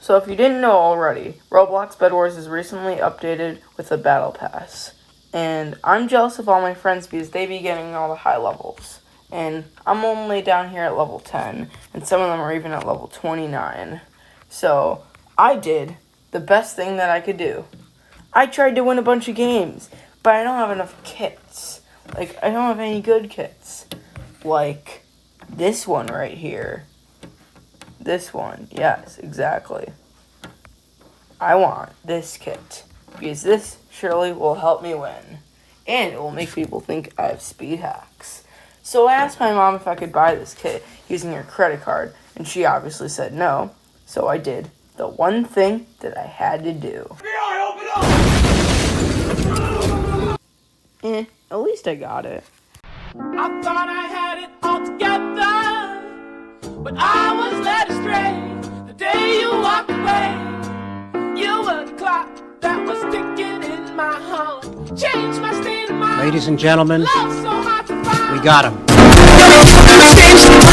So if you didn't know already, Roblox Bed Wars is recently updated with the Battle Pass. And I'm jealous of all my friends because they be getting all the high levels. And I'm only down here at level 10, and some of them are even at level 29. So I did the best thing that I could do. I tried to win a bunch of games, but I don't have enough kits. Like, I don't have any good kits. Like this one right here. This one, yes, exactly. I want this kit, because this surely will help me win. And it will make people think I have speed hacks. So I asked my mom if I could buy this kit using her credit card, and she obviously said no. So I did the one thing that I had to do. At least I got it. I thought I had it all together, but I was led astray the day you walked away. You were the clock that was ticking in my heart. Changed my state of mind. Ladies and gentlemen, Love so hard to find. we got him. Changed my